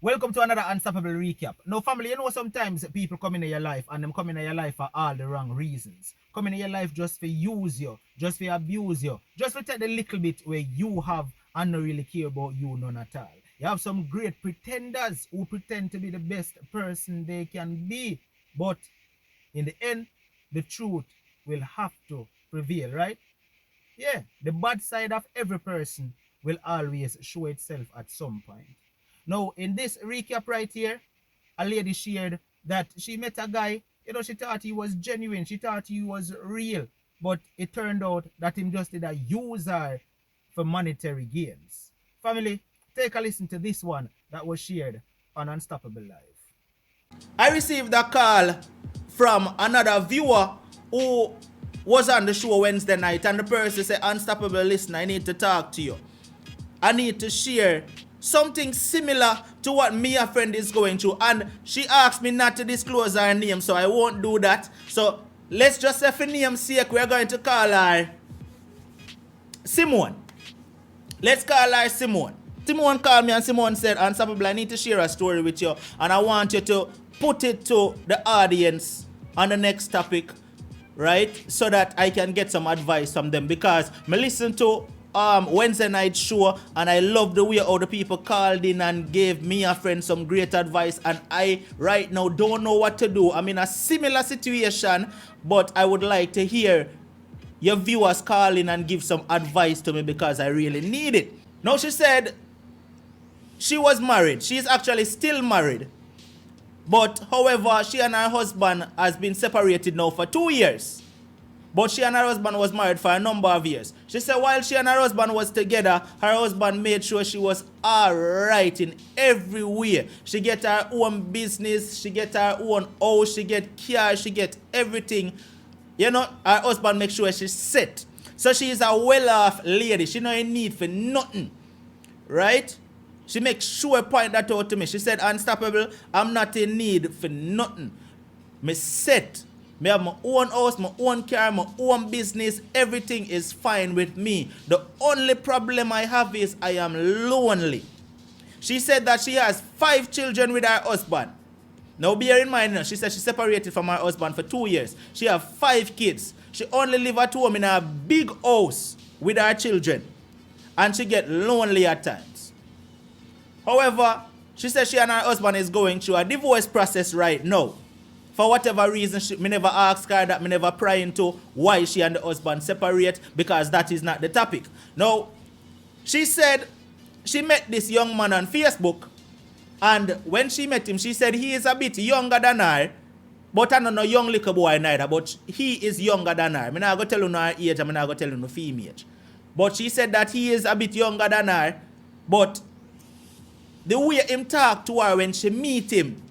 Welcome to another Unstoppable Recap. Now, family, sometimes people come in your life and them come in your life for all the wrong reasons. Come in your life just for use you, just for abuse you, just for take the little bit where you have and not really care about you none at all. You have some great pretenders who pretend to be the best person they can be. But in the end, the truth will have to prevail, right? Yeah, the bad side of every person will always show itself at some point. Now, in this recap right here, a lady shared that she met a guy, she thought he was genuine, she thought he was real, but it turned out that him just did a use her for monetary gains. Family, take a listen to this one that was shared on Unstoppable Live. I received a call from another viewer who was on the show Wednesday night, and the person said, Unstoppable, listen, I need to talk to you. I need to share something similar to what me a friend is going through, and she asked me not to disclose her name, so I won't do that. So let's just say for name's sake, we're going to call her Simone. Let's call her Simone. Simone called me and Simone said, Unstoppable, I need to share a story with you, and I want you to put it to the audience on the next topic, right? So that I can get some advice from them, because I listen to Wednesday night show and I love the way how the people called in and gave me a friend some great advice, and I right now don't know what to do. I'm in a similar situation, but I would like to hear your viewers call in and give some advice to me because I really need it. Now, she said she was married. She is actually still married, but however, she and her husband has been separated now for 2 years. But she and her husband was married for a number of years. She said while she and her husband was together, her husband made sure she was alright in every way. She get her own business, she get her own house, she get car, she get everything. Her husband make sure she's set. So she is a well-off lady. She no in need for nothing. Right? She makes sure point that out to me. She said, Unstoppable, I'm not in need for nothing. Me set. Me have my own house, my own car, my own business. Everything is fine with me. The only problem I have is I am lonely. She said that she has 5 children with her husband. Now bear in mind, she said she separated from her husband for 2 years. She have 5 kids. She only live at home in a big house with her children. And she get lonely at times. However, she said she and her husband is going through a divorce process right now. For whatever reason, me never ask her that, me never pry into why she and the husband separate, because that is not the topic. Now, she said she met this young man on Facebook, and when she met him, she said he is a bit younger than her, but I'm not no young little boy neither, but he is younger than her. I'm not going to tell you her age, I'm not going to tell you her female age. But she said that he is a bit younger than her, but the way him talk to her when she meet him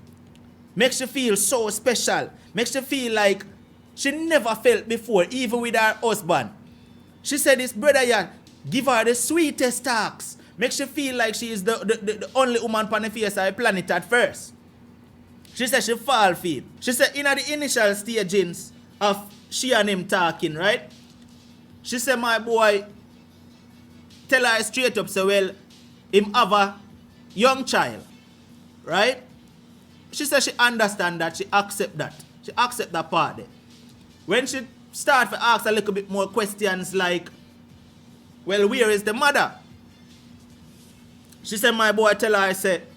makes you feel so special. Makes you feel like she never felt before, even with her husband. She said this brother here give her the sweetest talks. Makes you feel like she is the only woman on the face of the planet at first. She said she fall for him. She said in the initial stagings of she and him talking, right? She said, my boy, tell her straight up, so well, him have a young child, right? She said she understand that, she accept that. She accept that part there. When she start to ask a little bit more questions like, well, where is the mother? She said, my boy, tell her, I said,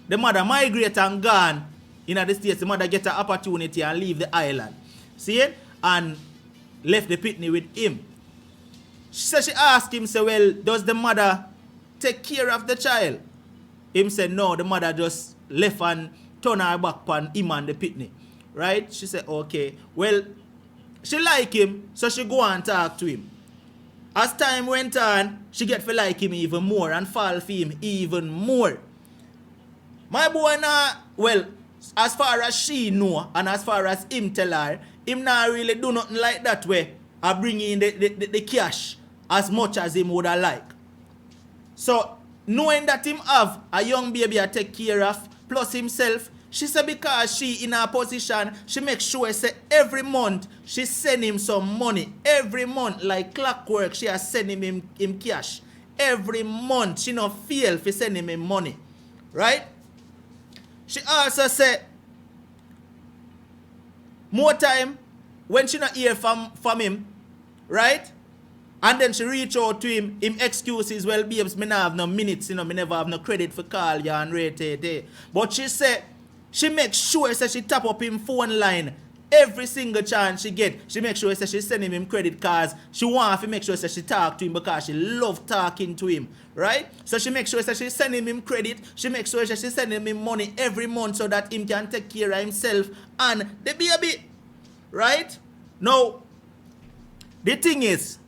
the mother migrate and gone in the States. The mother get an opportunity and leave the island. See it? And left the pitney with him. She said she asked him, say, well, does the mother take care of the child? Him said, no, the mother just left and turn her back on him and the pitney. Right? She said, okay. Well, she like him, so she go and talk to him. As time went on, she get to like him even more and fall for him even more. My boy now, well, as far as she know and as far as him tell her, him not really do nothing like that way. I bring in the cash as much as him would have like. So, knowing that him have a young baby to take care of, plus himself, she said because she in her position, she make sure say every month she send him some money. Every month, like clockwork, she has send him cash. Every month, she not fail for send him money. Right? She also said, more time, when she not hear from him, right? And then she reach out to him excuses, well, babes, me not have no minutes, me never have no credit for call you and rate. But she said, she make sure she tap up him phone line every single chance she get. She make sure she send him credit cards. She want to make sure she talk to him because she love talking to him, right? So she make sure she send him credit. She make sure she send him money every month so that him can take care of himself and the baby, right? Now, the thing is,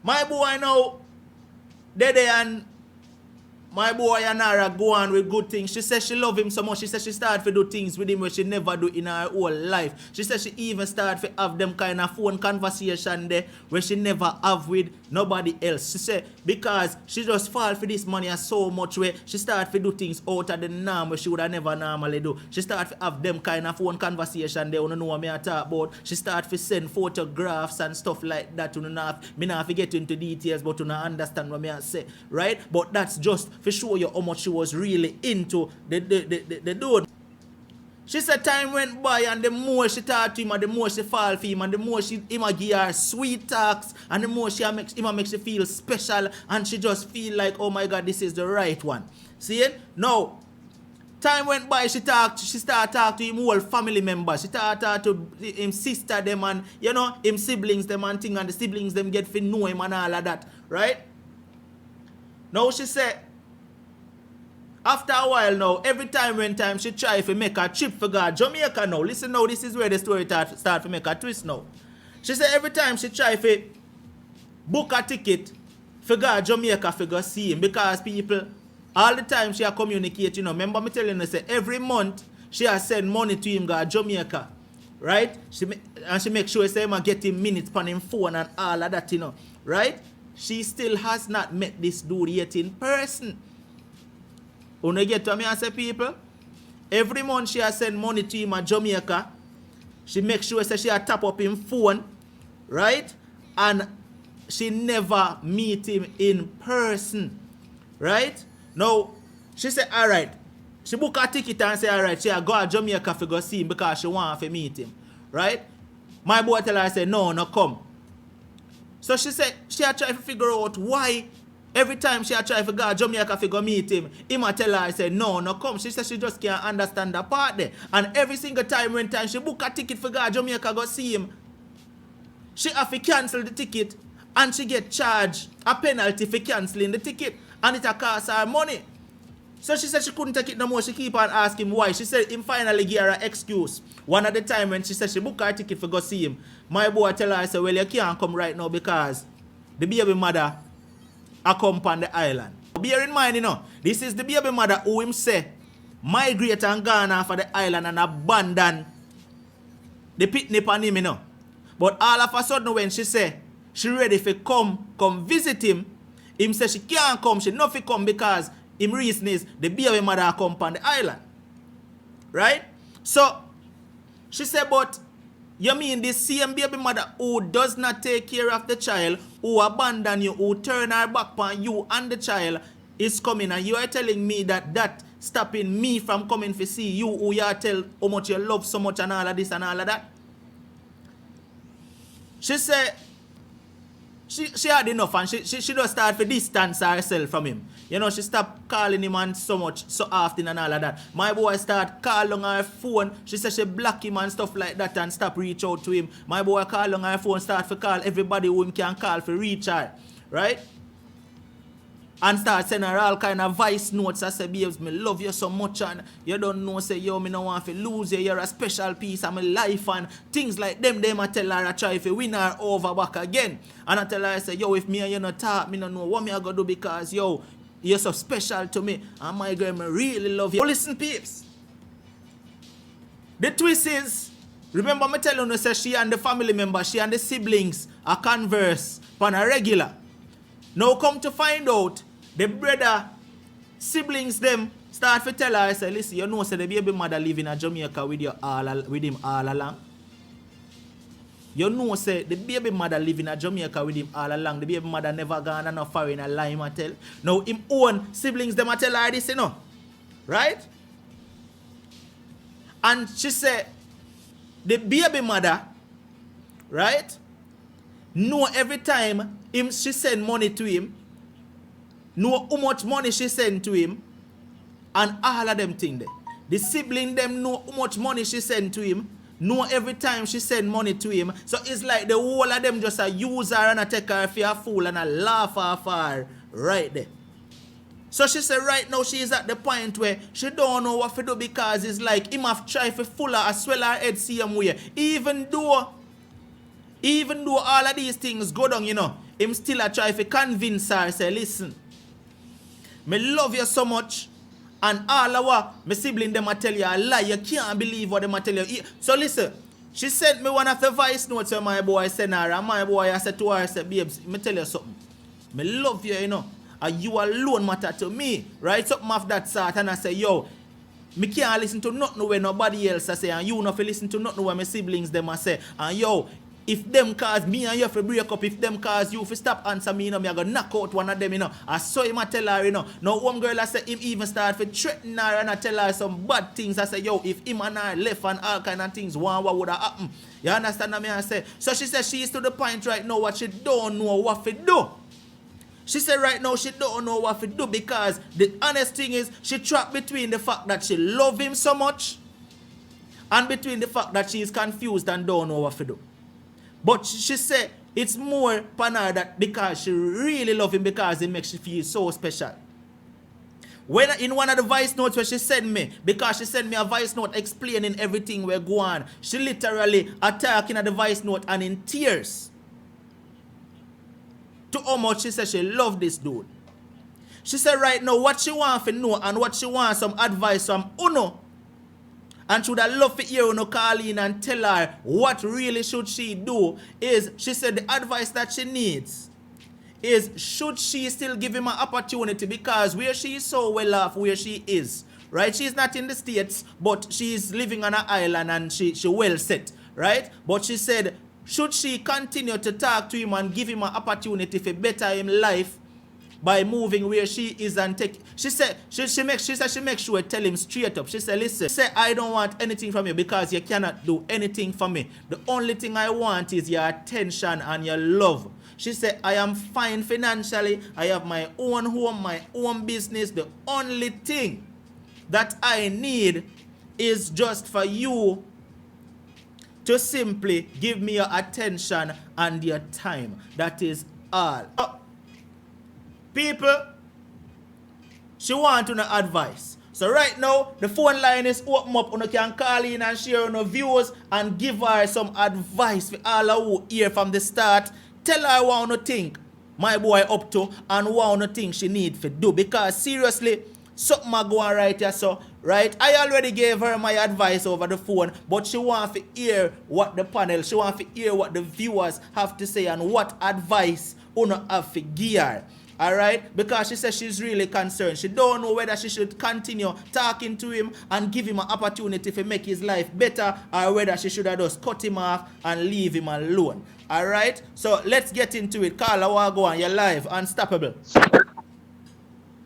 my boy now, Dede and my boy Anara go on with good things. She says she love him so much. She says she start to do things with him where she never do in her whole life. She says she even start to have them kind of phone conversation there where she never have with nobody else. She said because she just fall for this money so much where she start to do things out of the norm where she would have never normally do. She start to have them kind of phone conversation there. You know what me I talk about. She start to send photographs and stuff like that. You know, me not to get into details, but you know understand what me I say, right? But that's just for show you how much she was really into the dude. She said time went by and the more she talk to him and the more she fall for him and the more him give her sweet talks and the more she makes she feel special and she just feel like, oh my God, this is the right one. See it? Now, time went by, she started talk to him whole family members. She started talk to him sister them and, you know, him siblings them and thing and the siblings them get to know him and all of that, right? Now she said, after a while now, every time she try to make a trip for God, Jamaica now, listen now, this is where the story start to make a twist now. She said every time she try to book a ticket for God, Jamaica for go see him because people, all the time she a communicate, you know, remember me telling her, say every month she a send money to him God, Jamaica, right? She make sure say him get him minutes on him phone and all of that, you know, right? She still has not met this dude yet in person. When you get to me, I say, people, every month she has send money to him at Jamaica. She make sure say she a tap up him phone, right? And she never meet him in person, right? Now, she said, all right. She book a ticket and say, all right, she a go to Jamaica to go see him because she want to meet him, right? My boy tell her, I say, no come. So she said, she a try to figure out why every time she a try to go to Jamaica to go meet him, him a tell her, I say, no come. She said she just can't understand the part there. And every single time when she book a ticket for go to Jamaica go see him, she have to cancel the ticket and she get charged a penalty for cancelling the ticket. And it a cost her money. So she said she couldn't take it no more. She keep on asking why. She said him finally gave her an excuse. One at the time when she said she booked her ticket for go see him, my boy tell her, I said, well, you can't come right now because the baby mother a come on the island. Bear in mind, you know, this is the baby mother who him say migrate and gone off of the island and abandon the picnic on him, you know. But all of a sudden when she say she ready to come visit him say she can't come, she not fi come because him reason is the baby mother come on the island. Right? So she said, but you mean the same baby mother who does not take care of the child, who abandon you, who turn her back on you and the child is coming, and you are telling me that stopping me from coming to see you, who you tell how much you love so much and all of this and all of that? She said she had enough and she just start to distance herself from him. You know, she stopped calling him and so often and all of that. My boy start call on her phone. She said she block him and stuff like that and stop reach out to him. My boy call on her phone, start to call everybody who him can call for reach her. Right? And start sending her all kind of voice notes. I say, babes, me love you so much and you don't know, say, yo, me no want to lose you. You're a special piece of my life and things like them. I tell her I try to win her over back again. And I tell her, I say, yo, if me and you not talk, me no know what me I go do because, yo, you're so special to me. And my girl, me really love you. Oh, listen, peeps. The twist is, remember me telling you, say she and the family members, she and the siblings are converse on a regular. Now come to find out, the brother, siblings them start to tell her, I say, listen, you know, say the baby mother live in Jamaica with him all along. You know, say the baby mother live in Jamaica with him all along. The baby mother never gone on a foreign line, I tell. Now, him own siblings them I tell her this, you know. right? And she said, the baby mother, right, know every time she send money to him, know how much money she send to him, and all of them thing there. The sibling them know how much money she send to him, know every time she send money to him. So it's like the whole of them just a use her and a take her for a fool and a laugh off her right there. So she said right now she is at the point where she don't know what to do because it's like him have tried to fool her as well her head same way. Even though all of these things go down, you know, him still a try to convince her, say, listen, me love you so much, and all of what my sibling them a tell you a lie. You can't believe what them a tell you. So listen, she sent me one of the voice notes where my boy sent her, and my boy I said to her, I said, babes, me tell you something. Me love you, you know. And you alone matter to me, right? Something of that sort. And I say, yo, me can't listen to nothing where nobody else I say, and you not listen to nothing where my siblings them I say. And yo, if them cause me and you have to break up, if them cause you if stop answer me, you know, me I go knock out one of them, you know. I saw him I tell her, you know. Now one girl I say him even start to threaten her and I tell her some bad things. I say, yo, if him and her left and all kind of things, what would have happened? You understand what I say? So she said she is to the point right now what she don't know what to do. She said right now she don't know what to do because the honest thing is she trapped between the fact that she love him so much and between the fact that she is confused and don't know what to do. But she said it's more upon her that because she really love him because it makes she feel so special. When in one of the voice notes where she sent me, because she sent me a voice note explaining everything we're going on, she literally attacking at the voice note and in tears. To how much she said she love this dude. She said right now what she want to know and what she want some advice from Uno. And she would have loved to hear Uno call in and tell her what really should she do is, she said the advice that she needs is should she still give him an opportunity because where she is so well off where she is, right? She's not in the States, but she's living on an island and she well set, right? But she said, should she continue to talk to him and give him an opportunity for better him life by moving where she is and take? She said she makes sure tell him straight up. She said, listen, I don't want anything from you because you cannot do anything for me. The only thing I want is your attention and your love. She said, I am fine financially. I have my own home, my own business. The only thing that I need is just for you to simply give me your attention and your time. That is all. People, she want to know advice. So right now, the phone line is open up. You can call in and share your views and give her some advice for all of you here from the start. Tell her what you think my boy up to and what you think she need to do. Because seriously, something I go on right here, so right? I already gave her my advice over the phone, but she wants to hear what the panel, she wants to hear what the viewers have to say and what advice you have to give her. Alright? Because she says she's really concerned. She don't know whether she should continue talking to him and give him an opportunity to make his life better or whether she should have just cut him off and leave him alone. Alright? So let's get into it. Carla, go on. You're live. Unstoppable.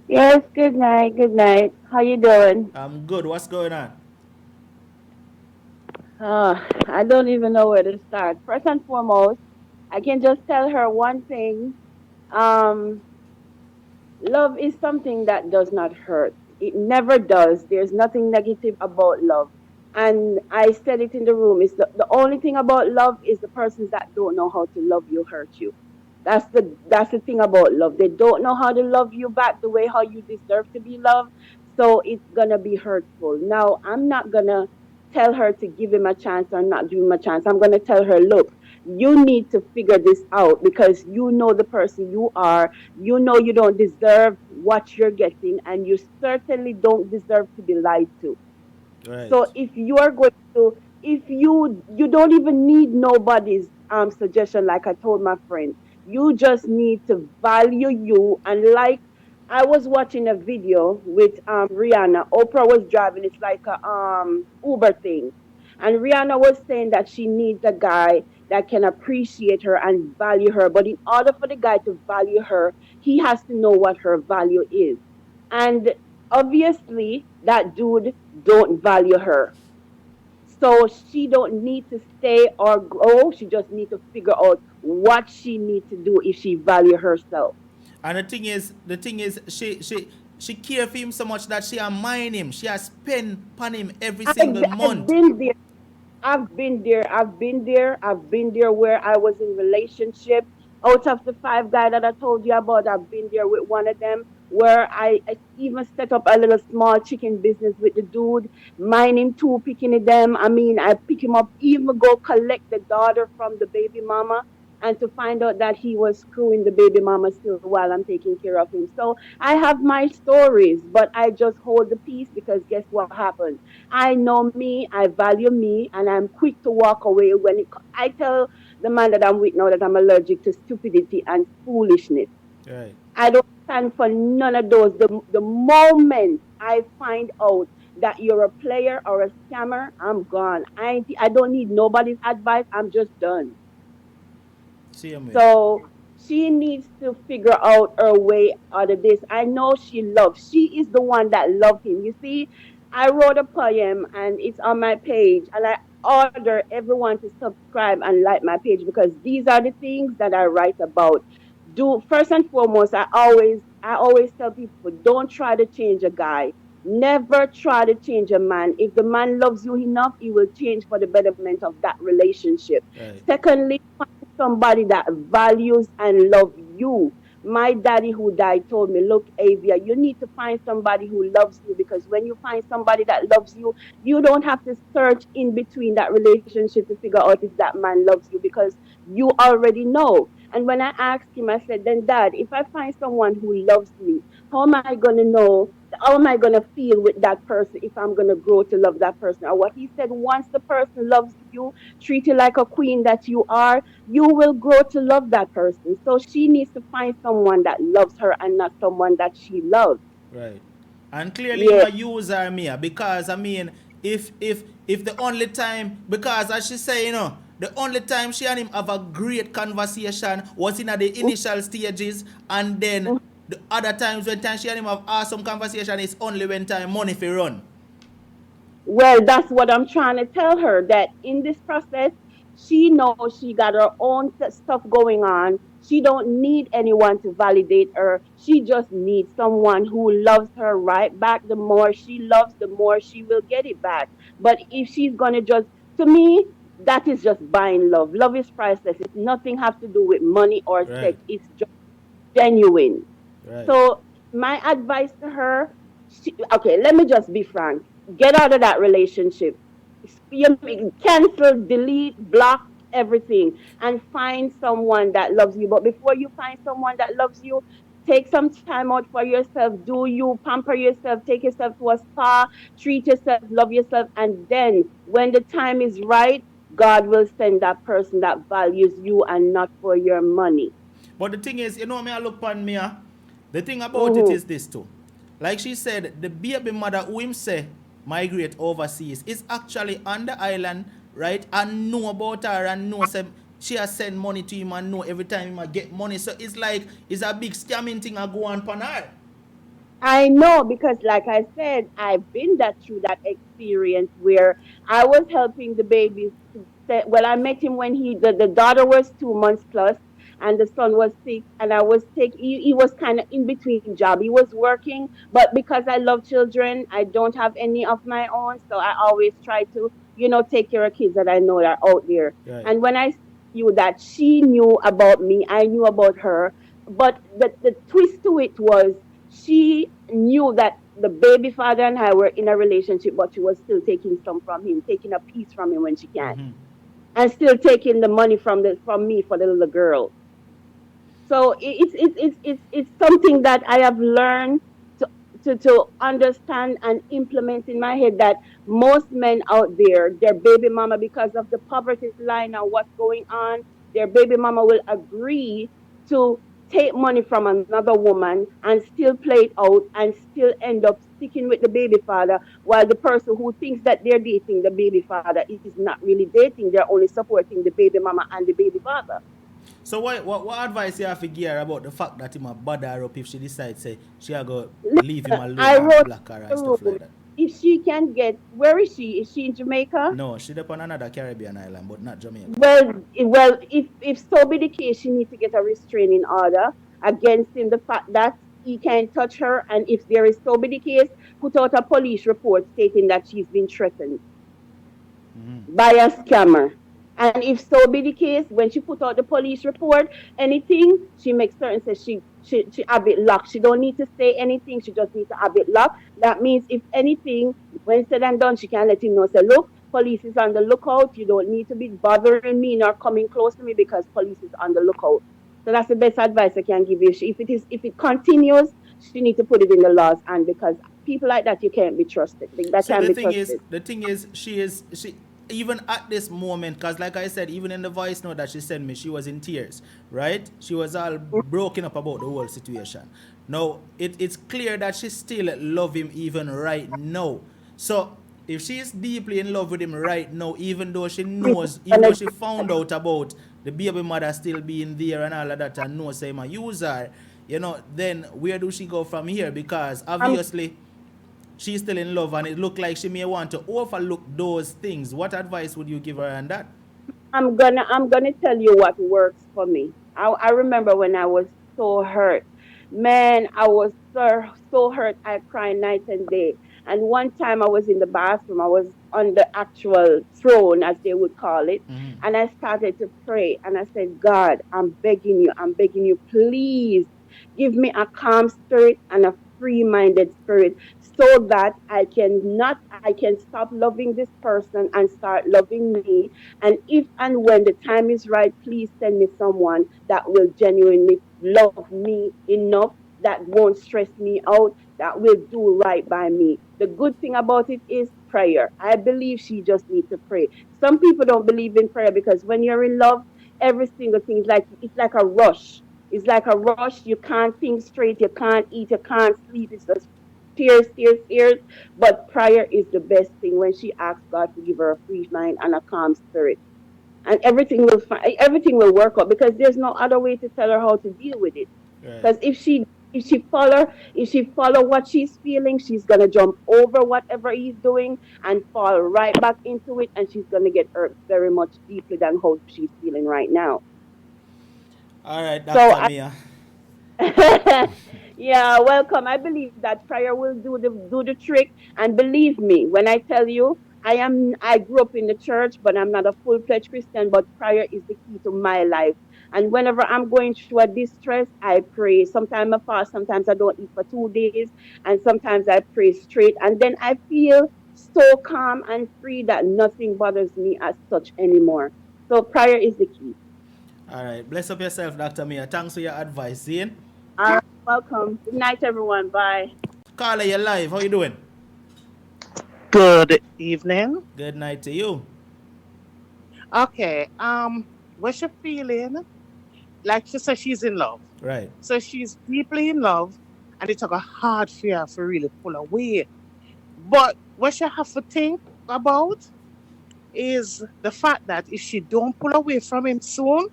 Yes, good night, good night. How you doing? I'm good. What's going on? I don't even know where to start. First and foremost, I can just tell her one thing. Um, Love is something that does not hurt. It never does. There's nothing negative about love. And I said it in the room. It's the only thing about love is the persons that don't know how to love you hurt you. That's the thing about love. They don't know how to love you back the way how you deserve to be loved. So it's gonna be hurtful. Now I'm not gonna tell her to give him a chance or not give him a chance. I'm gonna tell her, look, you need to figure this out because you know the person you are. You know you don't deserve what you're getting, and you certainly don't deserve to be lied to. Right. So if you are going to, if you don't even need nobody's suggestion, like I told my friend, you just need to value you. And like I was watching a video with Rihanna. Oprah was driving. It's like a Uber thing, and Rihanna was saying that she needs a guy that can appreciate her and value her. But in order for the guy to value her, he has to know what her value is. And obviously that dude don't value her. So she don't need to stay or go. She just need to figure out what she need to do if she value herself. And the thing is, she care for him so much that she a mind him. She has spend upon him every single I've month. been there. I've been there where I was in relationship. Out of the five guys that I told you about, I've been there with one of them where I even set up a little small chicken business with the dude, mining too, picking it them. I mean, I pick him up, even go collect the daughter from the baby mama, and to find out that he was screwing the baby mama still while I'm taking care of him. So I have my stories, but I just hold the peace because guess what happened? I know me, I value me, and I'm quick to walk away when I tell the man that I'm with now that I'm allergic to stupidity and foolishness. Right. I don't stand for none of those. The moment I find out that you're a player or a scammer, I'm gone. I don't need nobody's advice. I'm just done. Same way. So she needs to figure out her way out of this. I know she loves. She is the one that loved him. You see, I wrote a poem and it's on my page, and I order everyone to subscribe and like my page because these are the things that I write about. Do first and foremost, I always tell people don't try to change a guy. Never try to change a man. If the man loves you enough, he will change for the betterment of that relationship. Right. Secondly, somebody that values and love you. My daddy who died told me, look, Avia, you need to find somebody who loves you because when you find somebody that loves you, you don't have to search in between that relationship to figure out if that man loves you because you already know. And when I asked him, I said, then dad, if I find someone who loves me, how am I going to know? How am I going to feel with that person if I'm going to grow to love that person? Or what he said, once the person loves you, treat you like a queen that you are, you will grow to love that person. So she needs to find someone that loves her and not someone that she loves. Right. And clearly Yeah. my user Mia because I mean if the only time because as she say, the only time she and him have a great conversation was in the initial stages and then the other times when time she and him have awesome conversation is only when time money for run. Well, that's what I'm trying to tell her that in this process, she knows she got her own stuff going on. She don't need anyone to validate her. She just needs someone who loves her right back. The more she loves, the more she will get it back. But if she's gonna just, to me, that is just buying love. Love is priceless. It's nothing have to do with money or Right. sex. It's just genuine. Right. So my advice to her, okay, let me just be frank. Get out of that relationship. Cancel, delete, block everything, and find someone that loves you. But before you find someone that loves you, take some time out for yourself. Do you pamper yourself? Take yourself to a spa, treat yourself, love yourself, and then when the time is right, God will send that person that values you and not for your money. But the thing is, me I look upon me, the thing about it Hmm. is this too. Like she said, the baby mother who him say migrate overseas is actually on the island, right? And know about her and know say she has send money to him and know every time him get money. So it's like it's a big scamming thing I go on her. I know because, like I said, I've been that through that experience where I was helping the babies. Well, I met him when the daughter was 2 months plus, and the son was 6, and I was he was kind of in between job. He was working, but because I love children, I don't have any of my own, so I always try to take care of kids that I know that are out there. Right. And when I you that she knew about me, I knew about her, but the twist to it was she knew that the baby father and I were in a relationship, but she was still taking some from him, taking a piece from him when she can, Mm-hmm. and still taking the money from me for the little girl. So it's something that I have learned to to understand and implement in my head that most men out there, their baby mama, because of the poverty line and what's going on, their baby mama will agree to take money from another woman and still play it out and still end up sticking with the baby father, while the person who thinks that they're dating the baby father is not really dating, they're only supporting the baby mama and the baby father. So what advice you have to give her about the fact that him a bother her up if she decides say she a go leave him Listen, alone I or wrote block her the and stuff rule. like that? If she can get, where is she? Is she in Jamaica? No, she up on another Caribbean island, but not Jamaica. Well, if so be the case, she needs to get a restraining order against him. The fact that he can't touch her, and if there is so be the case, put out a police report stating that she's been threatened by a scammer. And if so be the case, when she put out the police report, anything, she makes certain says she have it locked. She don't need to say anything. She just need to have it locked. That means if anything, when said and done, she can let him know. Say, look, police is on the lookout. You don't need to be bothering me nor coming close to me because police is on the lookout. So that's the best advice I can give you. If it continues, she need to put it in the laws, and because people like that you can't be trusted. That So can't be trusted. the thing is, she even at this moment, cause like I said, even in the voice note that she sent me, she was in tears, right? She was all broken up about the whole situation. Now it's clear that she still love him even right now. So if she is deeply in love with him right now, even though she knows, even though she found out about the baby mother still being there and all of that, and knows I'm a user, you know, then where do she go from here? Because I'm obviously she's still in love and it looked like she may want to overlook those things. What advice would you give her on that? I'm gonna tell you what works for me. I remember when I was so hurt. Man, I was so hurt. I cried night and day. And one time I was in the bathroom. I was on the actual throne, as they would call it, and I started to pray. And I said, God, I'm begging you, please give me a calm spirit and a free-minded spirit so that I can stop loving this person and start loving me. And if and when the time is right, please send me someone that will genuinely love me enough, that won't stress me out, that will do right by me. The good thing about it is prayer. I believe she just needs to pray. Some people don't believe in prayer because when you're in love, every single thing is like it's like a rush. It's like a rush. You can't think straight. You can't eat. You can't sleep. It's just tears, tears, tears. But prayer is the best thing when she asks God to give her a free mind and a calm spirit, and everything will work out because there's no other way to tell her how to deal with it. Right. Because if she follow what she's feeling, she's gonna jump over whatever he's doing and fall right back into it, and she's gonna get hurt very much deeply than how she's feeling right now. All right, So Dr. Mia. yeah, welcome. I believe that prayer will do the trick. And believe me, when I tell you, I grew up in the church, but I'm not a full-fledged Christian, but prayer is the key to my life. And whenever I'm going through a distress, I pray. Sometimes I fast, sometimes I don't eat for 2 days, and sometimes I pray straight. And then I feel so calm and free that nothing bothers me as such anymore. So prayer is the key. All right. Bless up yourself, Dr. Mia. Thanks for your advice, see? All right, welcome. Good night, everyone. Bye. Carla, you're live. How you doing? Good evening. Good night to you. Okay. What's she feeling? Like she said, she's in love. Right. So she's deeply in love, and it took a hard fear to really pull away. But what she have to think about is the fact that if she don't pull away from him soon,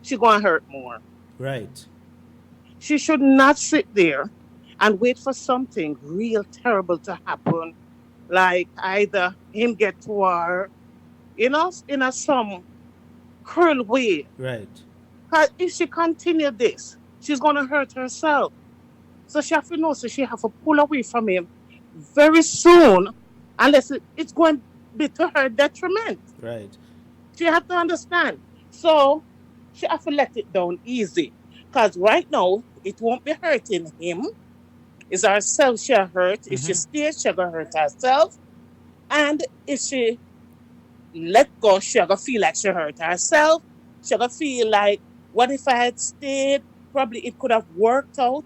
she gonna hurt more. Right. She should not sit there and wait for something real terrible to happen, like either him get to her, in a some cruel way. Right. Because if she continue this, she's gonna hurt herself. So she have to know, so she have to pull away from him very soon, unless it's going to be to her detriment. Right. She have to understand. So she have to let it down easy. Because right now, it won't be hurting him. It's herself she hurt. If she stays, she gonna hurt herself. And if she let go, she gonna feel like she hurt herself. She gonna feel like, what if I had stayed? Probably it could have worked out.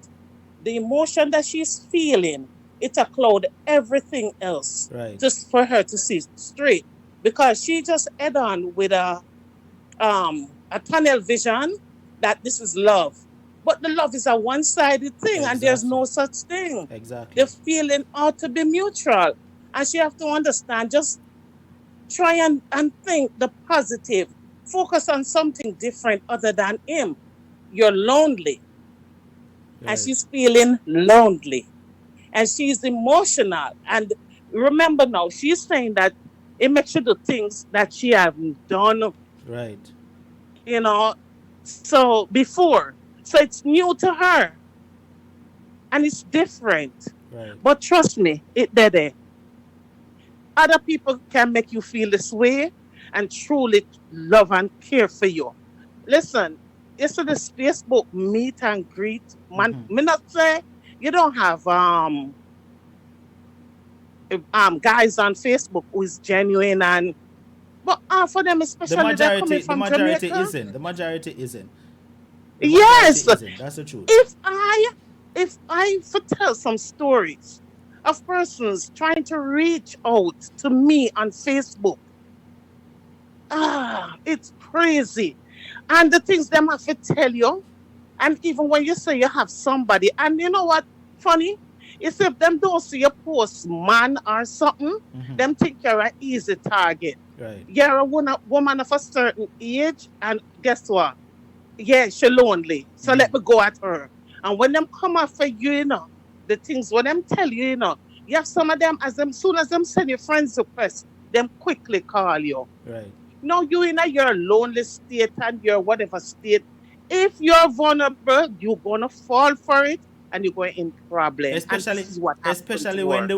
The emotion that she's feeling, it'll cloud everything else. Right. Just for her to see straight. Because she just head on with a tunnel vision that this is love. But the love is a one-sided thing, and there's no such thing. Exactly. The feeling ought to be mutual. And she have to understand, just try and think the positive focus on something different other than him. You're lonely. And Right. she's feeling lonely. And she's emotional. And remember now, she's saying that it makes you do things that she haven't done, Right. you know, so before. So it's new to her. And it's different. Right. But trust me, it did. Other people can make you feel this way and truly love and care for you. Listen, it's this Facebook meet and greet. Man, me not say you don't have guys on Facebook who is genuine and but for them especially they're coming The from majority Jamaica. isn't. The majority isn't. The Yes, majority isn't. That's the truth. if I foretell some stories of persons trying to reach out to me on Facebook, it's crazy. And the things them have to tell you, and even when you say you have somebody, and you know what, funny, is if them don't see your post man or something, them think you're an easy target. Right. You're a woman of a certain age, and guess what? Yeah, she lonely. So let me go at her. And when them come after you, you know, the things when them tell you, you know, you have some of them soon as them send your friends request, them quickly call you. Right. No, you in your lonely state and your whatever state. If you're vulnerable, you're gonna fall for it and you're going in problem. Especially, and this is what especially when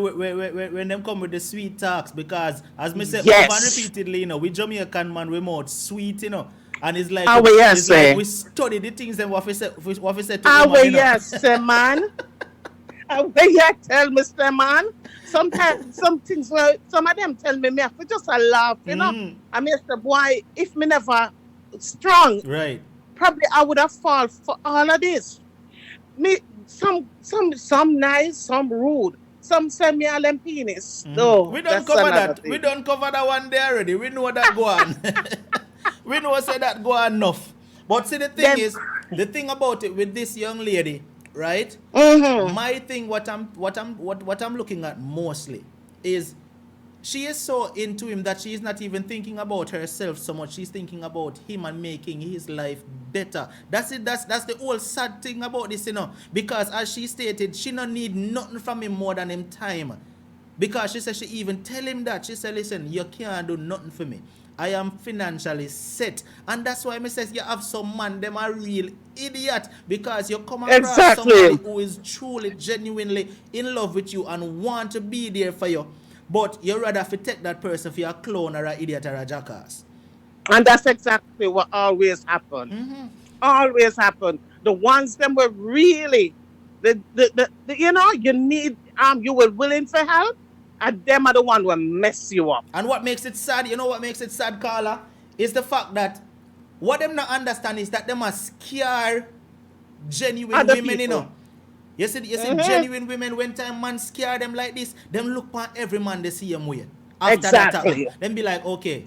when them come with the sweet talks, because as me said Yes. over and repeatedly, you know, we Jamaican man we more sweet, you know, and it's like yes, like we study the things them what we say to Our you know. yes, man. Yeah, tell Mr. Man. Sometimes some things where some of them tell me have to just a laugh, you know. I mean, the boy, if me never strong, Right. probably I would have fall for all of this. Me some nice, some rude, some send me all them penis. No, We don't cover that. We don't cover that one there already. We know that go on. We know say that go on enough. But see the thing is, the thing about it with this young lady, right? My thing, what I'm looking at mostly is she is so into him that she is not even thinking about herself so much. She's thinking about him and making his life better. That's it. That's the whole sad thing about this, you know. Because as she stated, she don't need nothing from him more than him time. Because she said she even tell him that. She said, listen, you can't do nothing for me. I am financially set. And that's why I says you have some man, them are real idiot. Because you come across somebody who is truly, genuinely in love with you and want to be there for you. But you rather take that person for a clone or an idiot or a jackass. And that's exactly what always happen. Always happen. The ones them were really the you know, you need you were willing for help, and them are the one will mess you up. And what makes it sad, you know what makes it sad, Carla, is the fact that what them not understand is that them are scare genuine Other women, people. you know. You see genuine women, when time man scare them like this, them look on every man they see them way. After that Exactly. happen, them be like, okay,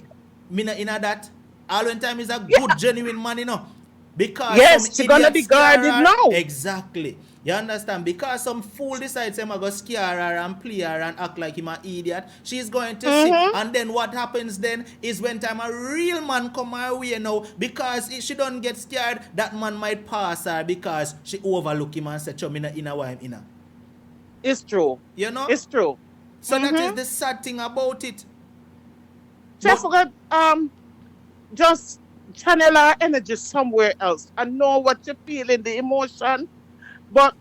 me not in that. All when time is a good genuine man, you know. Because Yes, some she gonna idiot be scare guarded her. now. Exactly. You understand? Because some fool decides him go scare her and play her and act like him an idiot, she's going to see. And then what happens then is when time a real man come her way now, because if she don't get scared, that man might pass her because she overlook him and say, "Chum, in a why I'm in a." It's true. You know? It's true. So that is the sad thing about it. Just forget just channel our energy somewhere else and know what you feel in the emotion. But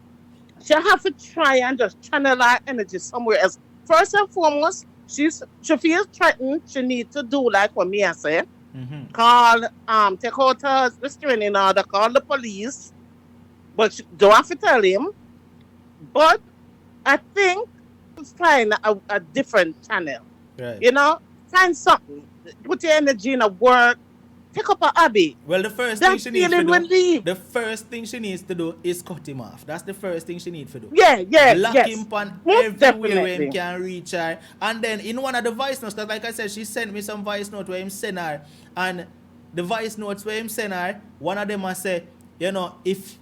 she have to try and just channel our energy somewhere else. First and foremost, she feels threatened. She needs to do like what Mia said. Call take out her restraining order, call the police. But she don't have to tell him. But I think find a different channel. Right. You know? Find something. Put your energy in a work. Take up a hobby. Well, the first That thing she needs to feeling will do, leave. the first thing she needs to do is cut him off. That's the first thing she needs to do. Yeah, Lock yes. him on Most everywhere where definitely. him can reach her. And then in one of the voice notes, that like I said, she sent me some voice note where him send her. And the voice notes where him send her, one of them I say, you know, if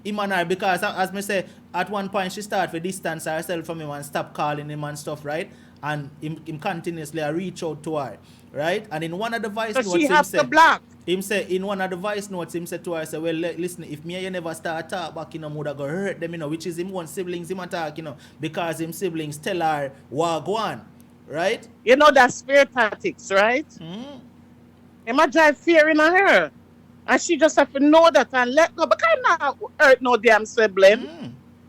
him and her, because as me say, at one point she start to distance herself from him and stop calling him and stuff, right? And him continuously reach out to her, right? And in one of the voice So notes, she him have say, to block. him say in one of the voice notes, him said to her, say, well, listen, if me and you never start talk back, you know, would go hurt them, you know, which is him one siblings him attack, you know, because him siblings tell her what go on, right? You know that's fear tactics, right? It might drive fear in her. And she just have to know that and let go. But I not hurt no damn sibling.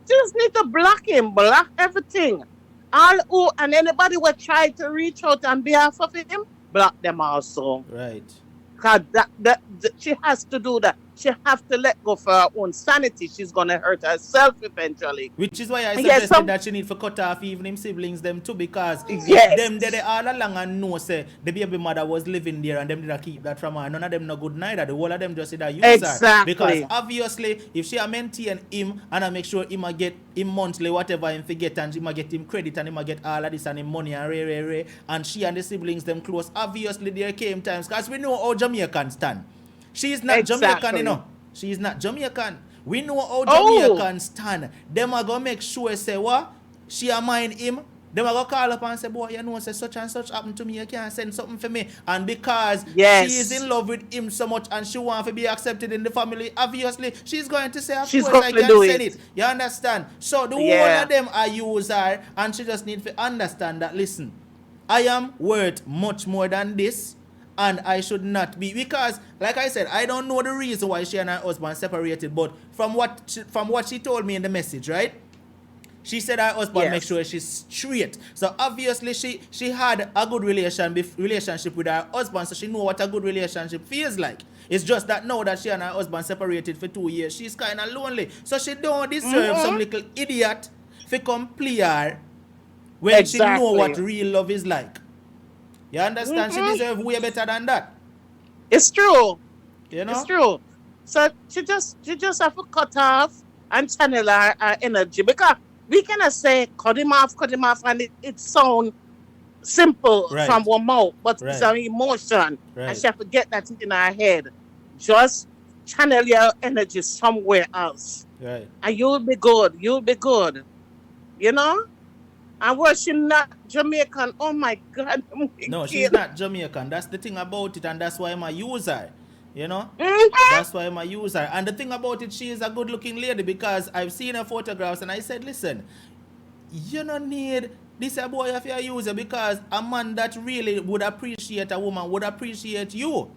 She just need to block him, block everything. All who and anybody will try to reach out on behalf of him, block them also. Right. Because that she has to do that. She have to let go for her own sanity. She's gonna hurt herself eventually. Which is why I Yes, suggested that she need to cut off even him siblings them too, because Yes. them they all along and know say the baby mother was living there and them did not keep that from her. None of them no good neither. The whole of them just say that use her. Exactly. Because obviously if she a maintain him and I make sure him a get him monthly whatever him forget and him a get him credit and him a get all of this and him money and ray and she and the siblings them close, obviously there came times because we know how Jamaicans stand. She is not Exactly. Jamaican, you know. She is not Jamaican. We know how Oh. Jamaicans stand. Them are gonna make sure say what? She a mind him. Them are gonna call up and say, boy, you know, say such and such happened to me, you can't send something for me. And because Yes. she is in love with him so much and she wants to be accepted in the family, obviously she's going to say, of She's course I going to can do send it. it. You understand? So the Yeah. whole of them are user and she just need to understand that, listen, I am worth much more than this. And I should not be, because like I said, I don't know the reason why she and her husband separated, but from what she told me in the message, right? She said her husband Yes. make sure she's straight. So obviously she had a good relationship with her husband, so she know what a good relationship feels like. It's just that now that she and her husband separated for 2 years, she's kind of lonely. So she don't deserve some little idiot to come play her when she know Exactly. what real love is like. You understand? She deserves way better than that. It's true. You know? It's true. So she just have to cut off and channel her energy, because we cannot say cut him off, and it sounds simple Right. from one mouth, but it's Right. an emotion, Right. and she have to get that in her head. Just channel your energy somewhere else, Right. and you'll be good. You'll be good. You know. And was she not Jamaican? Oh my God! No, she's not Jamaican. That's the thing about it, and that's why I'm a user. You know? Mhm. That's why I'm a user. And the thing about it, she is a good looking lady, because I've seen her photographs and I said, listen, you don't need this a boy if you're a user, because a man that really would appreciate a woman would appreciate you.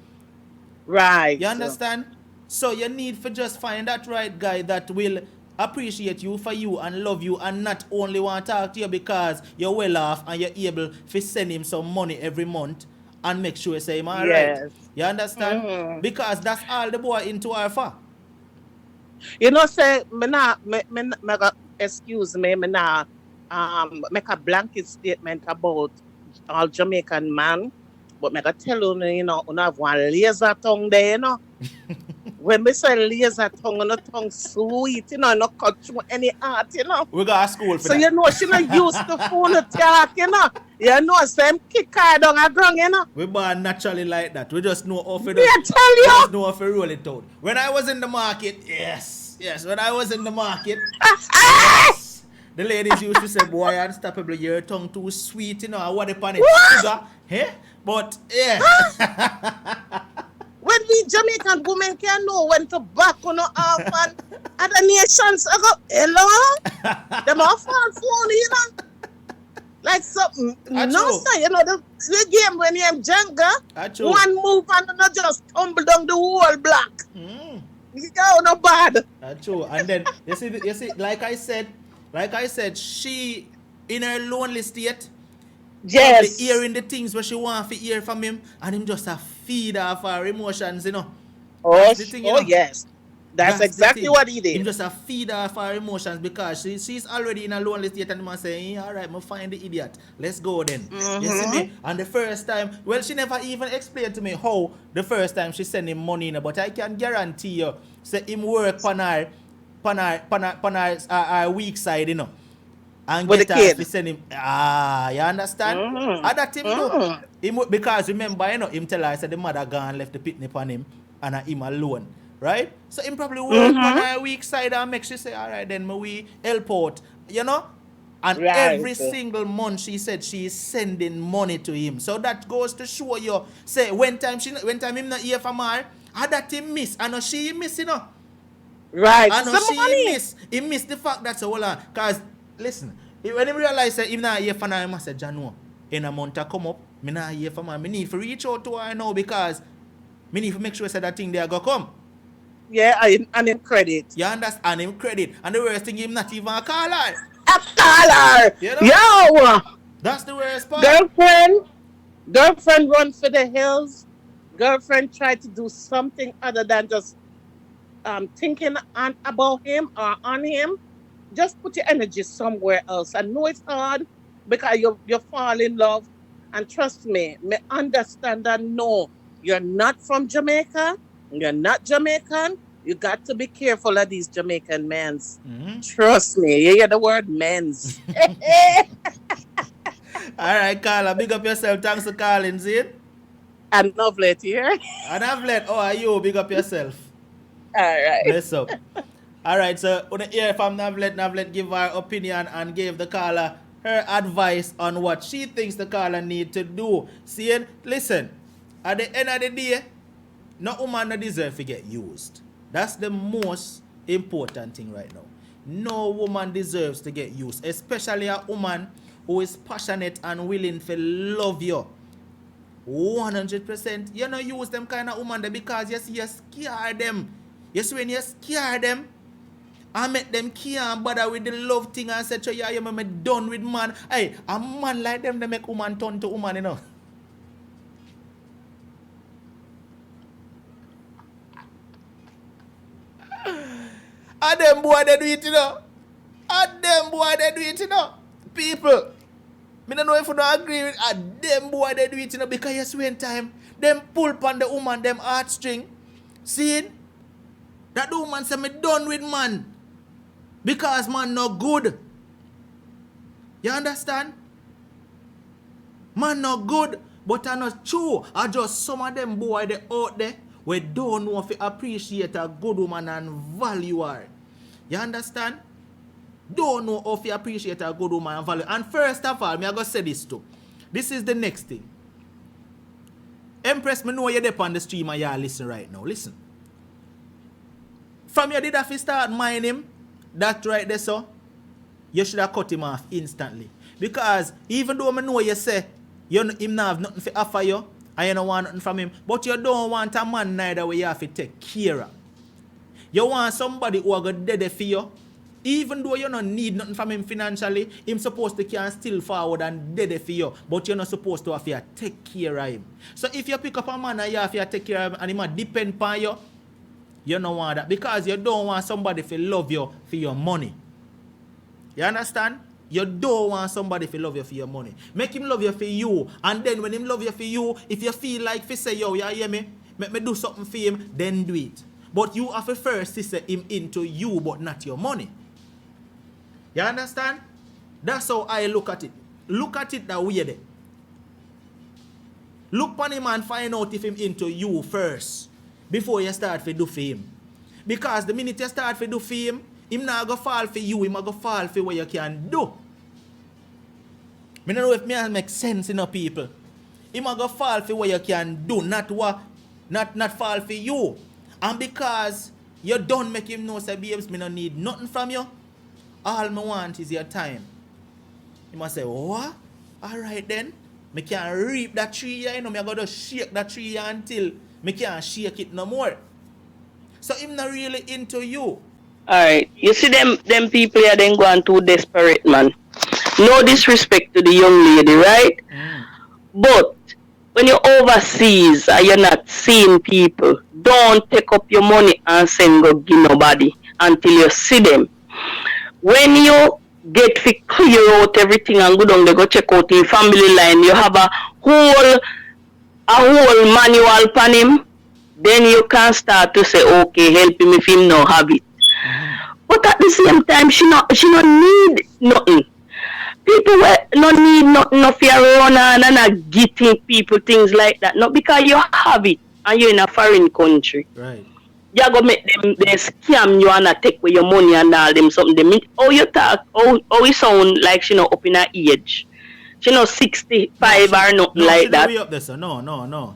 Right. You understand? So you need to just find that right guy that will appreciate you for you and love you and not only want to talk to you because you're well off and you're able to send him some money every month and make sure you say him all Yes. right. You understand? Mhm. Because that's all the boy into her for. You know, say excuse me, me not make a blanket statement about all Jamaican man, but me gotta tell you, you know, you have one laser tongue there, you know. When me say laser tongue, you know, tongue sweet, you know, not cut through any art, you know. We got a school for So that. you know, she not used to phone talk, you know. You know, same kick her down a ground, you know. We born naturally like that. We just know how to Me I tell we you. just know how to roll it out. When I was in the market, yes, when I was in the market, yes, the ladies used to say, boy, unstoppable, your tongue too sweet, you know, and what upon it, sugar, eh? But, yeah. When we Jamaican women can know when to back on off and other nations I go, hello? Them all fall phone, you know? Like something. That's No, true. sir, you know, the game when you're Jenga, That's true. one move and not just tumble down the whole block. You go, no bad. That's true. And then, you see, like I said, she, in her lonely state, Yes. hearing the things where she want to hear from him, and him just a feed off her emotions, you know. Oh, That's the thing, you know. yes. That's the exactly thing. what he Him did. just a feed off her emotions because she's already in a lonely state, and him a say, all right, I'm find the idiot. Let's go then. You see me? And the first time, well, she never even explained to me how the first time she sent him money, you know, but I can guarantee you, say him work on her weak side, you know. And With get the her kid. to send him. You understand? And that him do. Him, because remember, you know, him tell her, said the mother gone left the pitney on him and him alone. right? So him probably work on her weak side and make she say, all right, then we help out, you know? And Right. every single month she said she is sending money to him. So that goes to show you, say, when time him not hear from her, that him miss. I know she miss, you know. Right. I know Some she money. he missed the fact that so hold on. Cause listen, when he realize that him not hear from her, he must say, Jano, in a month to come up, me not hear from her. Me need to reach out to her now because me need to make sure that thing there go come. Yeah, and him credit. You understand? And him credit. And the worst thing, him not even a call her. A caller. You know? Yo, That's the worst part. girlfriend run for the hills. Girlfriend tried to do something other than just thinking about him or on him. Just put your energy somewhere else. I know it's hard because you fall in love. And trust me understand that no, you're not from Jamaica. You're not Jamaican. You got to be careful of these Jamaican men's. Trust me. You hear the word men's. All right, Carla, big up yourself. Thanks for calling, see? And Novlet here. And Avlet, how are you? Big up yourself. All right. Bless up. All right, so when you hear from Navlet give her opinion and gave the caller her advice on what she thinks the caller need to do. See, listen, at the end of the day, no woman no deserve to get used. That's the most important thing right now. No woman deserves to get used, especially a woman who is passionate and willing to love you. 100%. You don't use them kind of woman there because you scare them. You see when you scare them, I make them can't bother with the love thing and say, yeah, you me done with man. Hey, a man like them, they make woman turn to woman, you know. And them boy they do it, you know. And them boy they do it, you know. People, me don't know if you don't agree with them boy they do it, you know, because you see when time, them pull upon the woman, them heartstring. See it? That the woman say me done with man. Because man not good. You understand? Man not good, but I not true. I just some of them boy they out there we don't know if you appreciate a good woman and value her. You understand? Don't know if you appreciate a good woman and value. And first of all, me I go say this too. This is the next thing. Empress, me know you're there on the stream and you listen right now. Listen. From you did have to start mind him, that right there, so you should have cut him off instantly. Because even though I know you say him not have nothing to offer you, and you don't want nothing from him, but you don't want a man neither where you have to take care of. You want somebody who are going to dead for you, even though you don't need nothing from him financially, him supposed to can still forward and dead for you, but you're not supposed to have to take care of him. So if you pick up a man and you have to take care of him and he might depend on you, you don't want that because you don't want somebody to love you for your money. You understand? You don't want somebody to love you for your money. Make him love you for you. And then when him love you for you, if you feel like to say, yo, you hear me? Make me do something for him, then do it. But you have to first to say him into you, but not your money. You understand? That's how I look at it. Look at it that way there. Look upon him and find out if him into you first. Before you start to do for him. Because the minute you start to do for him not go fall for you, him go fall for what you can do. I don't know if me make sense in people. Him go fall for what you can do, not fall for you. And because you don't make him know, say, babes, me don't need nothing from you. All me want is your time. He must say, what? Alright then. Me can reap that tree, you know, me go to shake that tree until me can't shake it no more. So him not really into you. Alright. You see them people here then go on too desperate, man. No disrespect to the young lady, right? But when you're overseas and you're not seeing people, don't take up your money and send go give nobody until you see them. When you get to clear out everything and go down, they go check out in family line, you have a whole manual upon him, then you can start to say, okay, help him if him no have it. But at the same time, she not need nothing. People no need nothing of your run and not getting people things like that. Not because you have it and you're in a foreign country. Right. you go make them they scam you and take with your money and all them something. How you talk, how you sound like she know up in her age. She know 65 or nothing no, like she that. way up there, sir. No.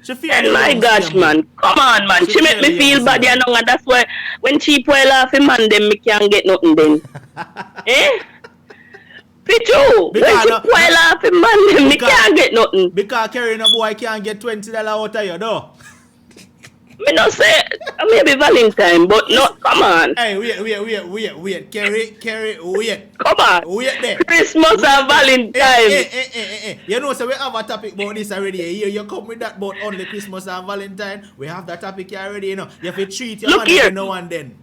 She And fairly my young, gosh, still, man. Come on, man. She make me fairly feel young, bad, you still. know, and that's why when she spoil off a man, then me can't get nothing then. Eh? Pichu, when Because she spoil off a man, then me can't get nothing. Because carrying a boy can't get $20 out of you, though. Me no say, maybe Valentine, but no, come on. Hey, wait. Carry, wait. Come on. Wait there. Christmas and Valentine. Hey. You know, so we have a topic about this already. Here you come with that about only Christmas and Valentine. We have that topic here already, you know. You have to treat your Look man here. every now and then.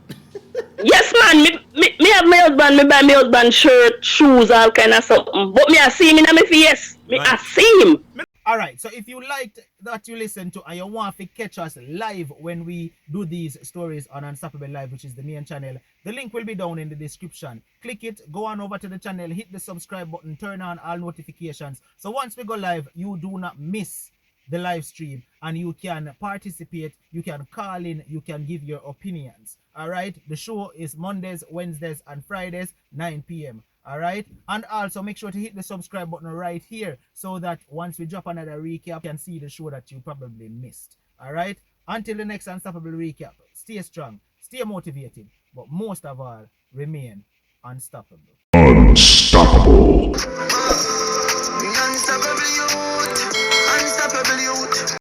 Yes, man. Me have my husband. Me buy my husband shirt, shoes, all kind of something. But me I see him in my face. Me I see him. Alright, so if you liked that you listened to and you want to catch us live when we do these stories on Unstoppable Live, which is the main channel, the link will be down in the description. Click it, go on over to the channel, hit the subscribe button, turn on all notifications. So once we go live, you do not miss the live stream and you can participate, you can call in, you can give your opinions. Alright, the show is Mondays, Wednesdays, and Fridays, 9 p.m. Alright, and also make sure to hit the subscribe button right here so that once we drop another recap, you can see the show that you probably missed. Alright, until the next Unstoppable recap, stay strong, stay motivated, but most of all, remain unstoppable. Unstoppable.